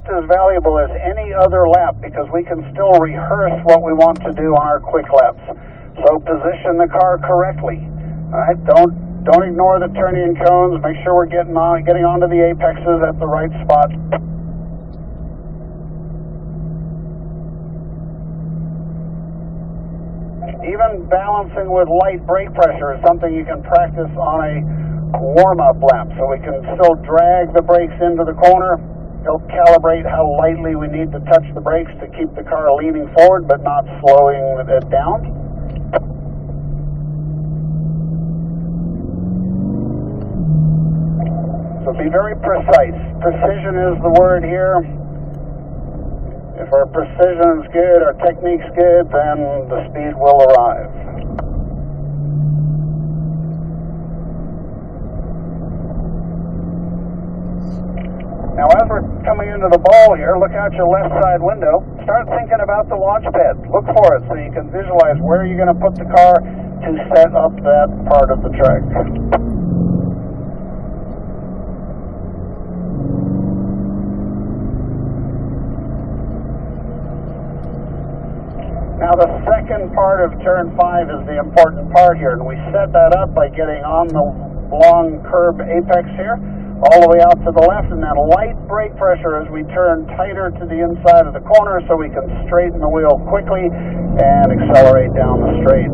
as valuable as any other lap because we can still rehearse what we want to do on our quick laps. So position the car correctly. All right, don't ignore the turning cones. Make sure we're getting onto the apexes at the right spot. Even balancing with light brake pressure is something you can practice on a warm-up lap, so we can still drag the brakes into the corner, help calibrate how lightly we need to touch the brakes to keep the car leaning forward but not slowing it down. So be very precise. Precision is the word here. If our precision is good, our technique's good, then the speed will arrive. Now as we're coming into the ball here, look out your left side window. Start thinking about the launch pad. Look for it so you can visualize where you're going to put the car to set up that part of the track. Now the second part of turn 5 is the important part here, and we set that up by getting on the long curb apex here, all the way out to the left, and then light brake pressure as we turn tighter to the inside of the corner so we can straighten the wheel quickly and accelerate down the straight.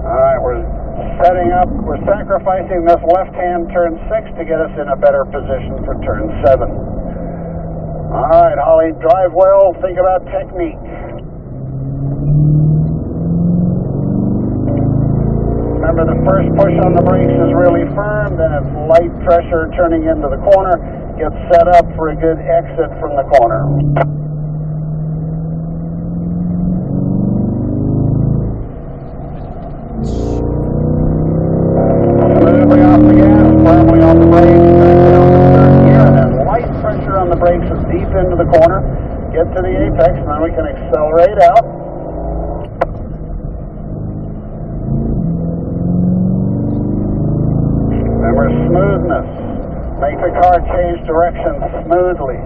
Alright, we're sacrificing this left-hand turn 6 to get us in a better position for turn 7. Alright, Holly, drive well, think about technique. Remember, the first push on the brakes is really firm, then it's light pressure turning into the corner, get set up for a good exit from the corner. Smoothly off the gas, firmly on the brakes, back down to third gear, and then light pressure on the brakes as deep into the corner, get to the apex, and then we can accelerate out. Remember, smoothness. Make the car change direction smoothly.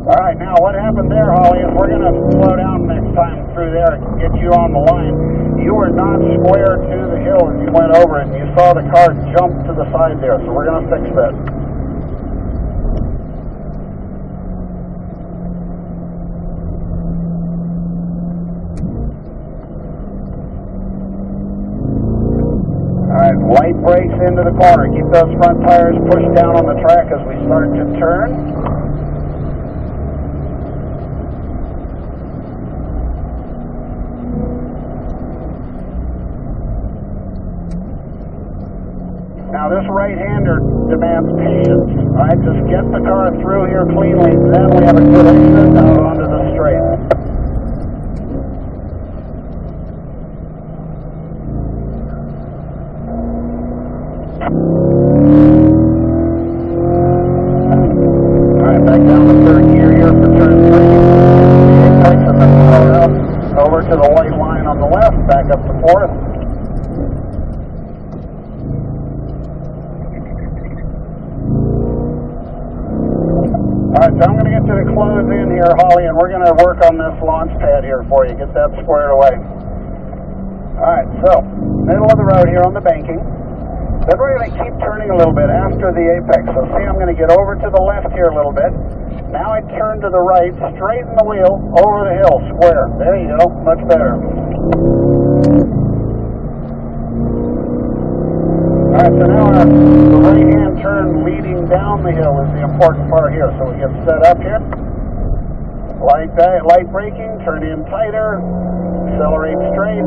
Alright, now what happened there, Holly, is we're going to slow down next time through there and get you on the line. You were not square to the hill as you went over it, and you saw the car jump to the side there, so we're going to fix that. Alright, light brakes into the corner. Keep those front tires pushed down on the track as we start to turn. Now this right-hander demands patience. Alright, just get the car through here cleanly, then we have a good exit out onto the straight. Alright, back down to third gear here for turn 3. Apex and then power up over to the white line on the left, back up to fourth. Alright, so I'm going to get to the close in here, Holly, and we're going to work on this launch pad here for you. Get that squared away. Alright, so, middle of the road here on the banking. Then we're going to keep turning a little bit after the apex. So see, I'm going to get over to the left here a little bit. Now I turn to the right, straighten the wheel, over the hill, square. There you go, much better. Alright, so now the right-hand turn leading down the hill is the important part here. So we get set up here. Like that, light braking, turn in tighter, accelerate straight.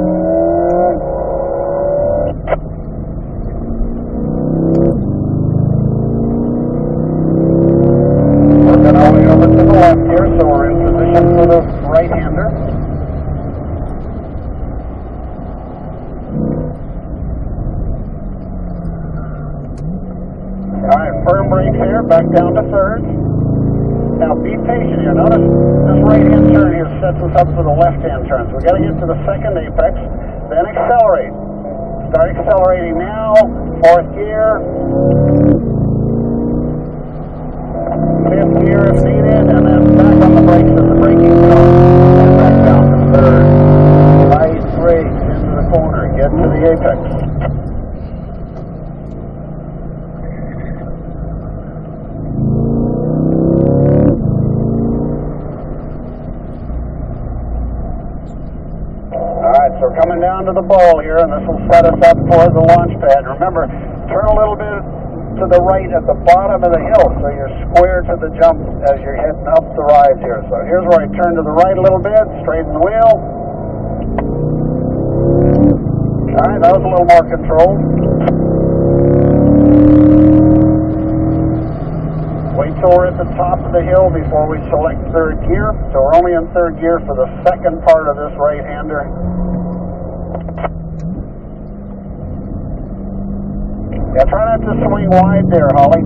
Working our way over to the left here, so we're in position for the right-hander. firm brakes here, back down to third. Now be patient here. Notice this right-hand turn here sets us up for the left-hand turn. So we got to get to the second apex, then accelerate. Start accelerating now, fourth gear, fifth gear if needed, and then back on the brakes as the braking comes, and back down to third. Light brakes into the corner, get to the apex. So we're coming down to the bowl here, and this will set us up for the launch pad. Remember, turn a little bit to the right at the bottom of the hill, so you're square to the jump as you're heading up the rise here. So here's where I turn to the right a little bit, straighten the wheel. All right, that was a little more controlled. Wait till we're at the top of the hill before we select third gear. So we're only in third gear for the second part of this right-hander. Yeah, try not to swing wide there, Holly.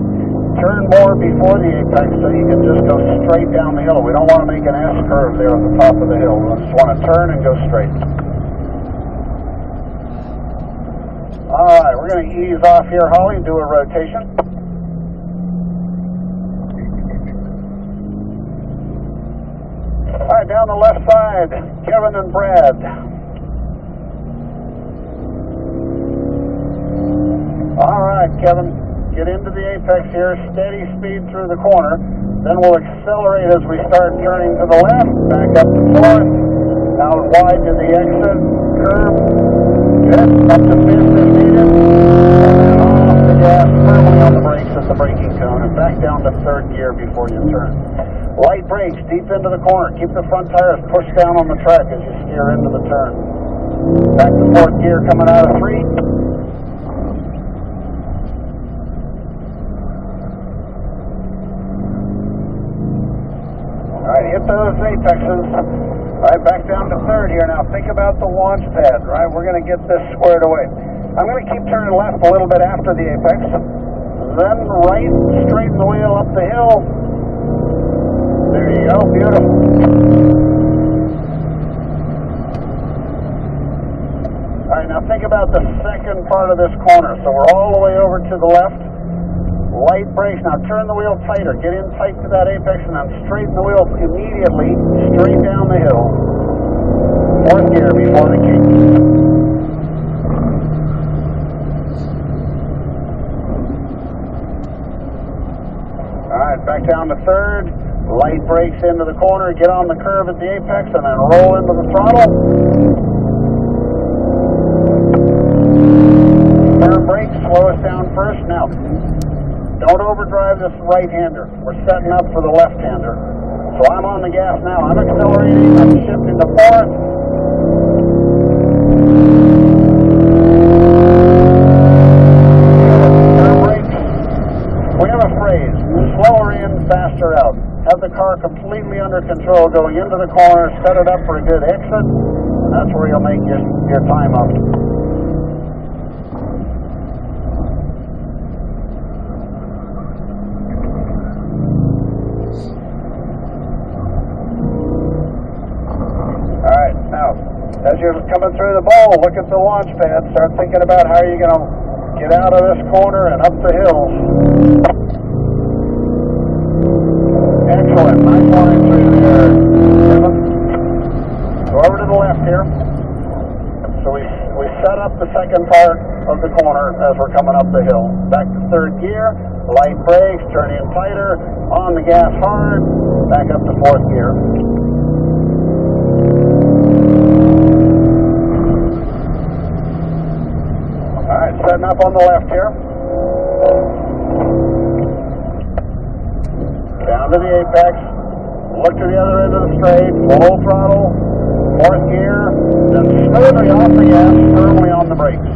Turn more before the apex so you can just go straight down the hill. We don't want to make an S-curve there at the top of the hill. We just want to turn and go straight. All right, we're going to ease off here, Holly, and do a rotation. All right, down the left side, Kevin and Brad. All right, Kevin, get into the apex here, steady speed through the corner. Then we'll accelerate as we start turning to the left, back up to fourth, out wide to the exit, curve, good, up to fifth if needed, and then off the gas, firmly on the brakes at the braking cone, and back down to third gear before you turn. Light brakes, deep into the corner, keep the front tires pushed down on the track as you steer into the turn. Back to fourth gear coming out of three. Hit those apexes. All right, back down to third here. Now think about the launch pad, right? We're going to get this squared away. I'm going to keep turning left a little bit after the apex. Then right, straighten the wheel up the hill. There you go, beautiful. All right, now think about the second part of this corner. So we're all the way over to the left. Light brakes. Now turn the wheel tighter. Get in tight to that apex and then straighten the wheel immediately straight down the hill. Fourth gear before the kink. Alright, back down to third. Light brakes into the corner. Get on the curve at the apex and then roll into the throttle. Firm brakes. Slow us down first. Now, don't overdrive this right-hander. We're setting up for the left-hander. So I'm on the gas now. I'm accelerating. I'm shifting to fourth. Turn brakes. We have a phrase, slower in, faster out. Have the car completely under control going into the corner, set it up for a good exit, and that's where you'll make your time up. As you're coming through the bowl, look at the launch pad. Start thinking about how you're going to get out of this corner and up the hills. Excellent. Nice line through there, Kevin. Go over to the left here. So we set up the second part of the corner as we're coming up the hill. Back to third gear, light brakes, turn in tighter, on the gas hard, back up to fourth gear. Setting up on the left here. Down to the apex. Look to the other end of the straight. Full throttle. Fourth gear. Then smoothly off the gas. Firmly on the brakes.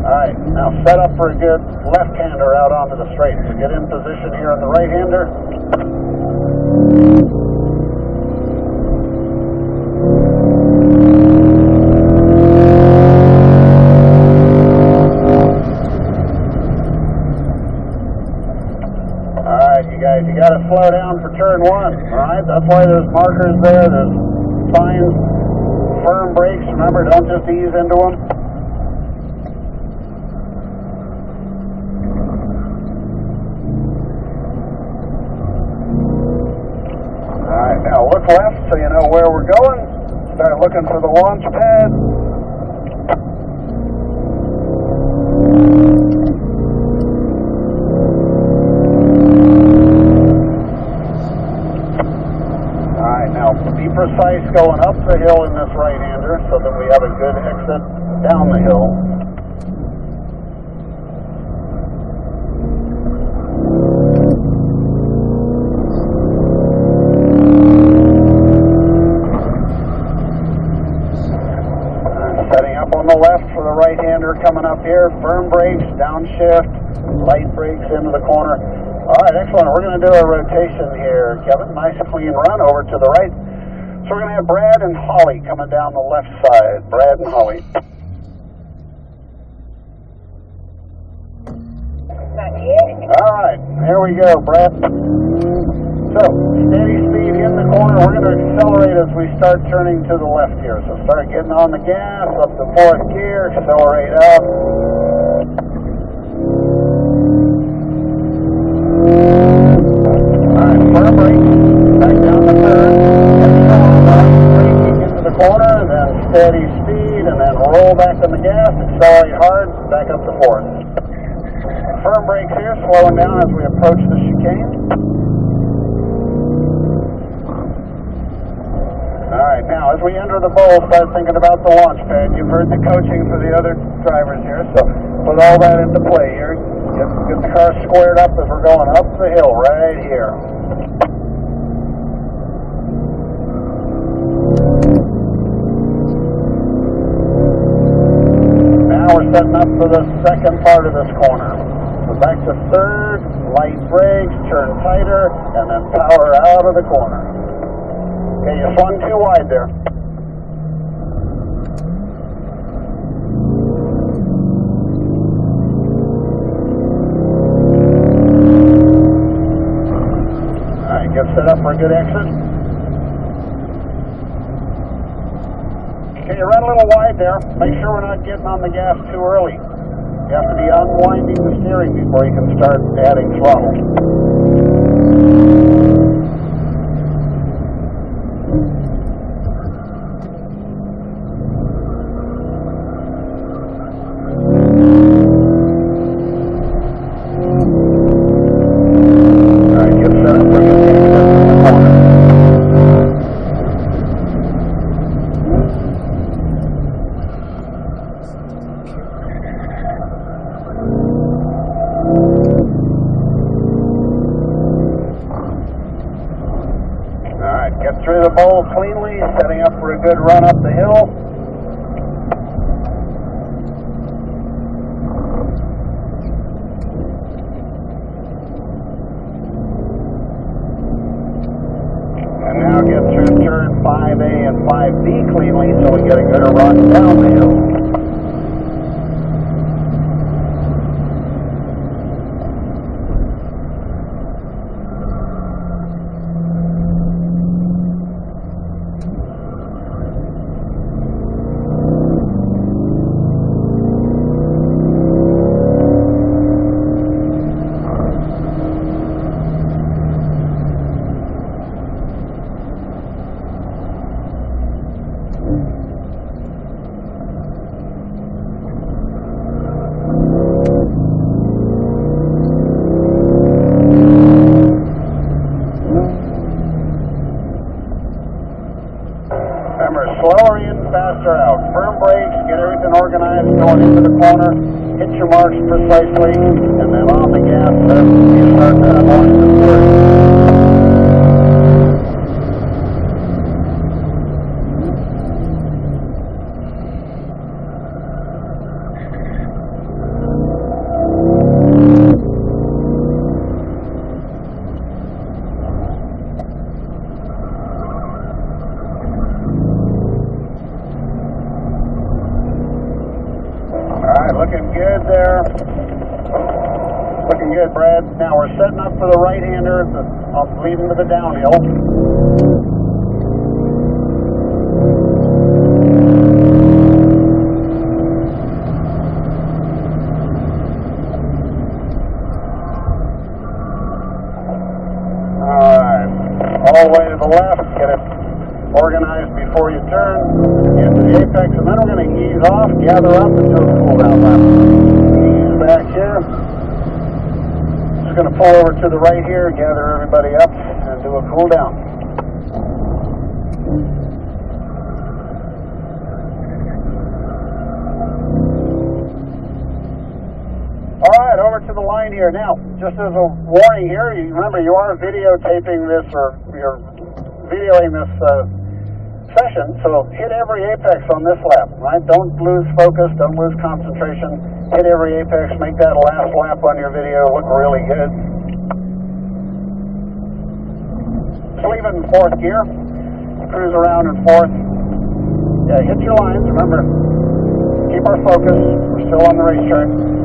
Alright, now set up for a good left-hander out onto the straight. So get in position here on the right-hander. you guys. You got to slow down for turn 1. All right, that's why there's markers there. There's signs, firm brakes. Remember, don't just ease into them. All right, now look left so you know where we're going. Start looking for the launch pad. Be precise going up the hill in this right-hander so that we have a good exit down the hill. Setting up on the left for the right-hander coming up here. Firm brakes, downshift, light brakes into the corner. All right, excellent. We're going to do a rotation here, Kevin. Nice clean run over to the right. So we're going to have Brad and Holly coming down the left side. Brad and Holly. All right, here we go, Brad. So, steady speed in the corner. We're going to accelerate as we start turning to the left here. So start getting on the gas, up to 4th gear, accelerate up. All right, firm brake, back down to 3rd. Braking into the corner, then steady speed, and then roll back on the gas, accelerate hard, back up to 4th. Firm brakes here, slowing down as we approach the chicane. Alright, now as we enter the bowl, start thinking about the launch pad. You've heard the coaching for the other drivers here, so put all that into play here. Get the car squared up as we're going up the hill right here. Now we're setting up for the second part of this corner. So back to 3rd, light brakes, turn tighter, and then power out of the corner. Okay, you swung too wide there. Alright, get set up for a good exit. Okay, you run a little wide there. Make sure we're not getting on the gas too early. You have to be unwinding the steering before you can start adding throttle. Get through the bowl cleanly, setting up for a good run up the hill. And now get through turn 5A and 5B cleanly so we get a good run down the hill. Slower in, faster out. Firm brakes, get everything organized going into the corner, hit your marks precisely, and then on the gas as you start to unwind the steering. Looking good there. Looking looking good, Brad. Now we're setting up for the right-hander leading to the downhill. Alright, all the way to the left, get it organized before you turn into the apex, and then we're going to ease off, gather up, and do a cool down lap. Ease back here. Just going to pull over to the right here, gather everybody up, and do a cool down. Alright, over to the line here. Now, just as a warning here, you remember you are videotaping this, or you're videoing this session, so hit every apex on this lap, right? Don't lose focus, don't lose concentration. Hit every apex, make that last lap on your video look really good. Just leave it in fourth gear, cruise around in fourth. Yeah, hit your lines, remember, keep our focus, we're still on the racetrack.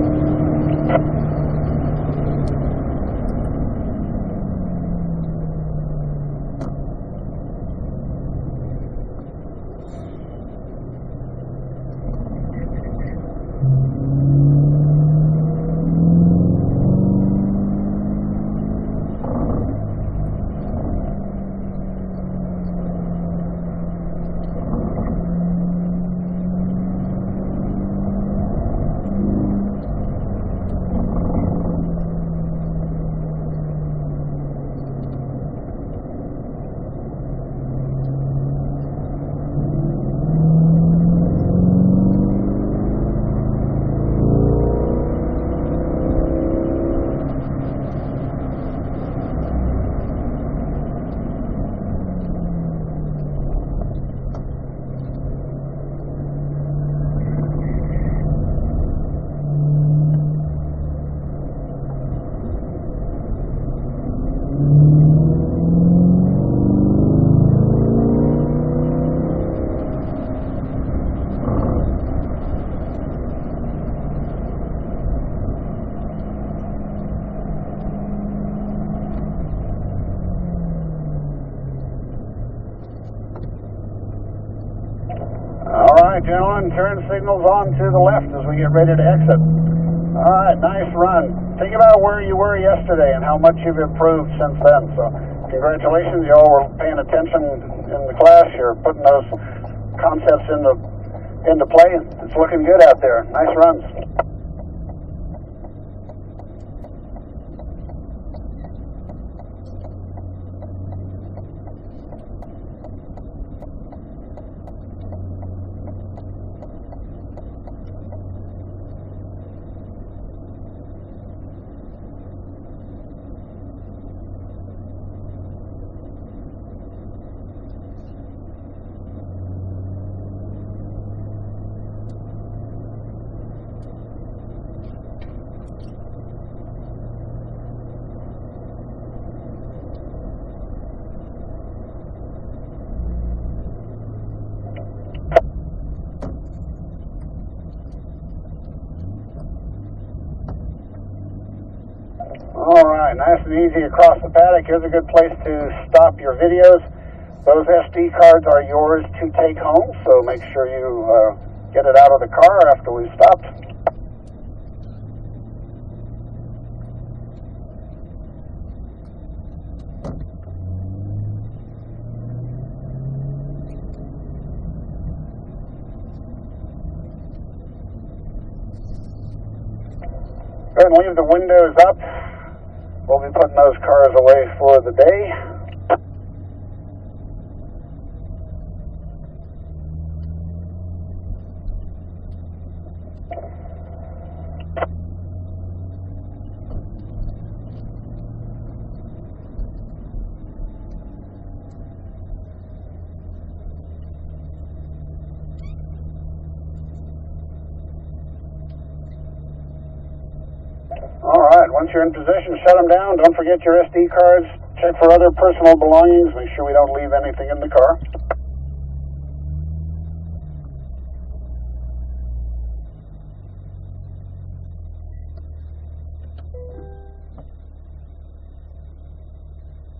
Alright, gentlemen, turn signals on to the left as we get ready to exit. Alright, nice run. Think about where you were yesterday and how much you've improved since then. So, congratulations, you all were paying attention in the class. You're putting those concepts into play. It's looking good out there. Nice runs. Alright, nice and easy across the paddock. Here's a good place to stop your videos. Those SD cards are yours to take home, so make sure you get it out of the car after we've stopped. Go ahead and leave the windows up. We'll be putting those cars away for the day. Alright, once you're in position, shut them down. Don't forget your SD cards. Check for other personal belongings. Make sure we don't leave anything in the car.